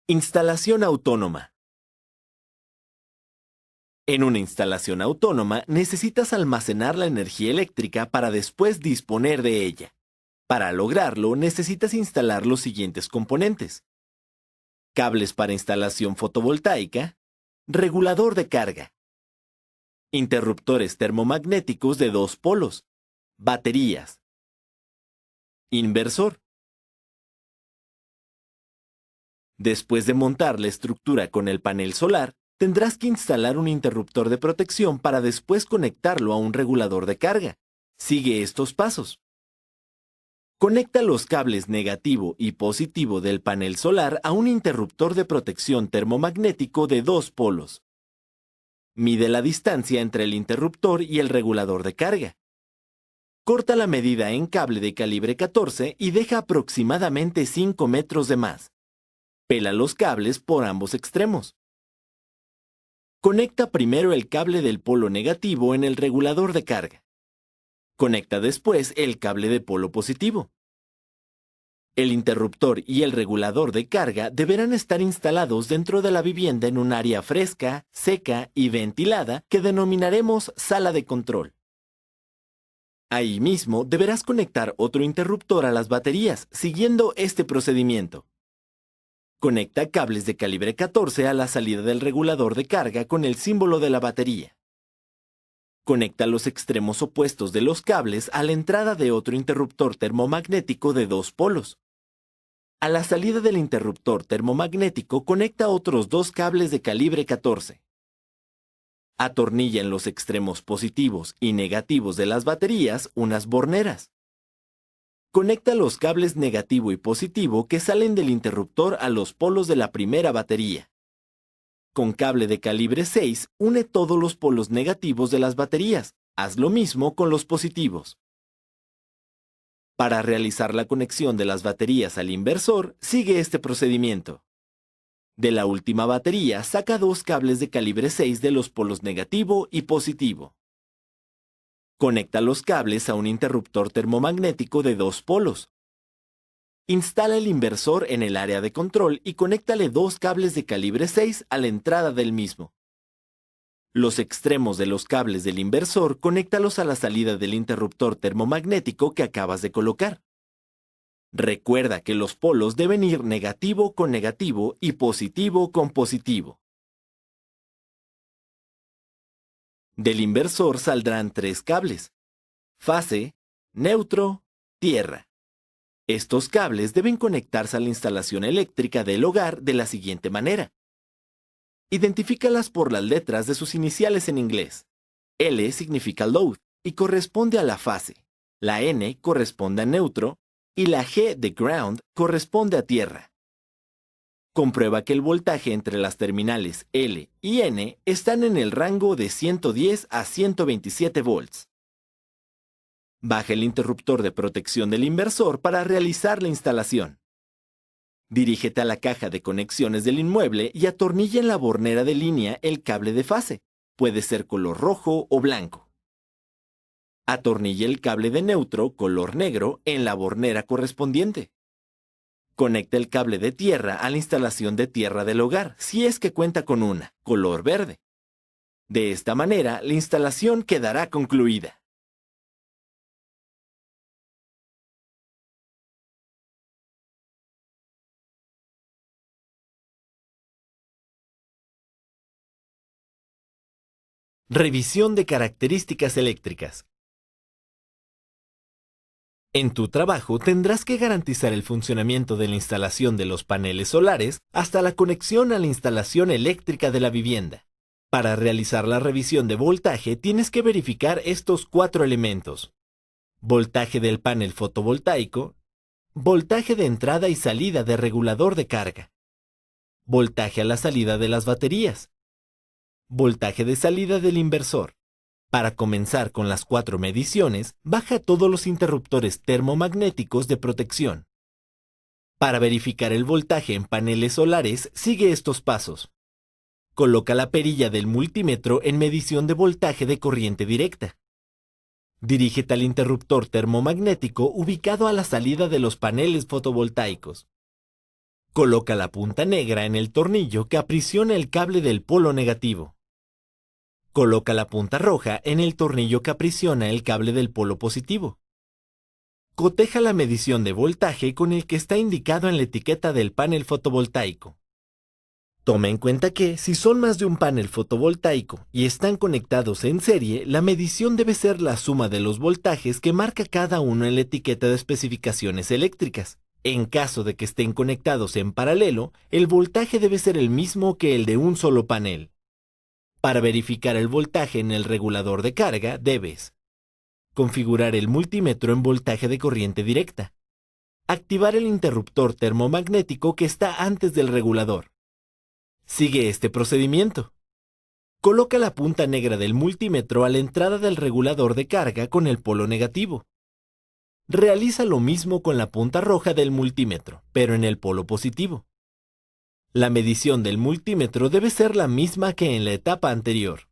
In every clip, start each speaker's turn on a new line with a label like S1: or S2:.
S1: Instalación autónoma. En una instalación autónoma necesitas almacenar la energía eléctrica para después disponer de ella. Para lograrlo, necesitas instalar los siguientes componentes: cables para instalación fotovoltaica, regulador de carga, interruptores termomagnéticos de 2 polos, baterías, inversor. Después de montar la estructura con el panel solar, tendrás que instalar un interruptor de protección para después conectarlo a un regulador de carga. Sigue estos pasos. Conecta los cables negativo y positivo del panel solar a un interruptor de protección termomagnético de 2 polos. Mide la distancia entre el interruptor y el regulador de carga. Corta la medida en cable de calibre 14 y deja aproximadamente 5 metros de más. Pela los cables por ambos extremos. Conecta primero el cable del polo negativo en el regulador de carga. Conecta después el cable de polo positivo. El interruptor y el regulador de carga deberán estar instalados dentro de la vivienda en un área fresca, seca y ventilada que denominaremos sala de control. Ahí mismo deberás conectar otro interruptor a las baterías, siguiendo este procedimiento. Conecta cables de calibre 14 a la salida del regulador de carga con el símbolo de la batería. Conecta los extremos opuestos de los cables a la entrada de otro interruptor termomagnético de 2 polos. A la salida del interruptor termomagnético conecta otros 2 cables de calibre 14. Atornilla en los extremos positivos y negativos de las baterías unas borneras. Conecta los cables negativo y positivo que salen del interruptor a los polos de la primera batería. Con cable de calibre 6, une todos los polos negativos de las baterías. Haz lo mismo con los positivos. Para realizar la conexión de las baterías al inversor, sigue este procedimiento. De la última batería, saca 2 cables de calibre 6 de los polos negativo y positivo. Conecta los cables a un interruptor termomagnético de 2 polos. Instala el inversor en el área de control y conéctale 2 cables de calibre 6 a la entrada del mismo. Los extremos de los cables del inversor conéctalos a la salida del interruptor termomagnético que acabas de colocar. Recuerda que los polos deben ir negativo con negativo y positivo con positivo. Del inversor saldrán 3 cables: fase, neutro, tierra. Estos cables deben conectarse a la instalación eléctrica del hogar de la siguiente manera. Identifícalas por las letras de sus iniciales en inglés. L significa load y corresponde a la fase. La N corresponde a neutro y la G de ground corresponde a tierra. Comprueba que el voltaje entre las terminales L y N están en el rango de 110 a 127 volts. Baja el interruptor de protección del inversor para realizar la instalación. Dirígete a la caja de conexiones del inmueble y atornilla en la bornera de línea el cable de fase. Puede ser color rojo o blanco. Atornilla el cable de neutro, color negro, en la bornera correspondiente. Conecta el cable de tierra a la instalación de tierra del hogar, si es que cuenta con una, color verde. De esta manera, la instalación quedará concluida. Revisión de características eléctricas. En tu trabajo tendrás que garantizar el funcionamiento de la instalación de los paneles solares hasta la conexión a la instalación eléctrica de la vivienda. Para realizar la revisión de voltaje tienes que verificar estos 4 elementos: voltaje del panel fotovoltaico, voltaje de entrada y salida de regulador de carga, voltaje a la salida de las baterías, voltaje de salida del inversor. Para comenzar con las 4 mediciones, baja todos los interruptores termomagnéticos de protección. Para verificar el voltaje en paneles solares, sigue estos pasos. Coloca la perilla del multímetro en medición de voltaje de corriente directa. Dirígete al interruptor termomagnético ubicado a la salida de los paneles fotovoltaicos. Coloca la punta negra en el tornillo que aprisiona el cable del polo negativo. Coloca la punta roja en el tornillo que aprisiona el cable del polo positivo. Coteja la medición de voltaje con el que está indicado en la etiqueta del panel fotovoltaico. Toma en cuenta que, si son más de un panel fotovoltaico y están conectados en serie, la medición debe ser la suma de los voltajes que marca cada uno en la etiqueta de especificaciones eléctricas. En caso de que estén conectados en paralelo, el voltaje debe ser el mismo que el de un solo panel. Para verificar el voltaje en el regulador de carga, debes configurar el multímetro en voltaje de corriente directa, activar el interruptor termomagnético que está antes del regulador. Sigue este procedimiento. Coloca la punta negra del multímetro a la entrada del regulador de carga con el polo negativo. Realiza lo mismo con la punta roja del multímetro, pero en el polo positivo. La medición del multímetro debe ser la misma que en la etapa anterior.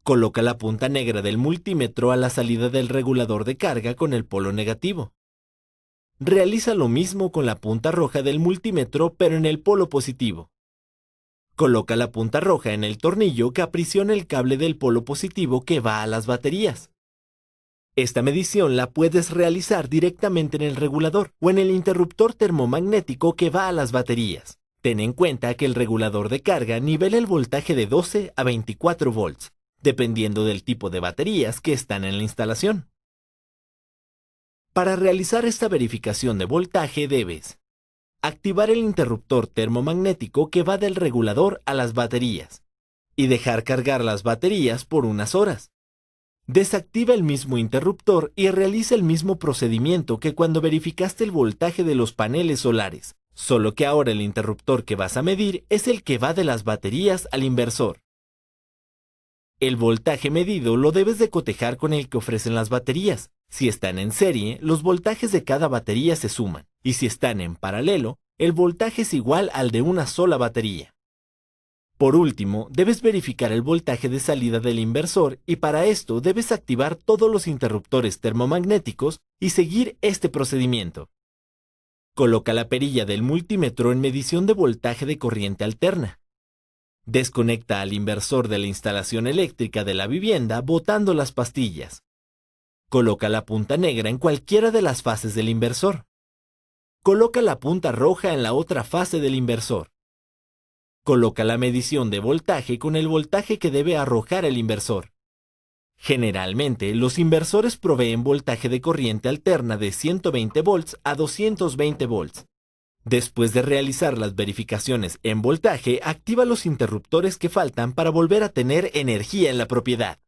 S1: Coloca la punta negra del multímetro a la salida del regulador de carga con el polo negativo. Realiza lo mismo con la punta roja del multímetro, pero en el polo positivo. Coloca la punta roja en el tornillo que aprisiona el cable del polo positivo que va a las baterías. Esta medición la puedes realizar directamente en el regulador o en el interruptor termomagnético que va a las baterías. Ten en cuenta que el regulador de carga nivela el voltaje de 12 a 24 volts, dependiendo del tipo de baterías que están en la instalación. Para realizar esta verificación de voltaje debes activar el interruptor termomagnético que va del regulador a las baterías y dejar cargar las baterías por unas horas. Desactiva el mismo interruptor y realiza el mismo procedimiento que cuando verificaste el voltaje de los paneles solares, solo que ahora el interruptor que vas a medir es el que va de las baterías al inversor. El voltaje medido lo debes de cotejar con el que ofrecen las baterías. Si están en serie, los voltajes de cada batería se suman, y si están en paralelo, el voltaje es igual al de una sola batería. Por último, debes verificar el voltaje de salida del inversor y para esto debes activar todos los interruptores termomagnéticos y seguir este procedimiento. Coloca la perilla del multímetro en medición de voltaje de corriente alterna. Desconecta al inversor de la instalación eléctrica de la vivienda botando las pastillas. Coloca la punta negra en cualquiera de las fases del inversor. Coloca la punta roja en la otra fase del inversor. Coloca la medición de voltaje con el voltaje que debe arrojar el inversor. Generalmente, los inversores proveen voltaje de corriente alterna de 120 volts a 220 volts. Después de realizar las verificaciones en voltaje, activa los interruptores que faltan para volver a tener energía en la propiedad.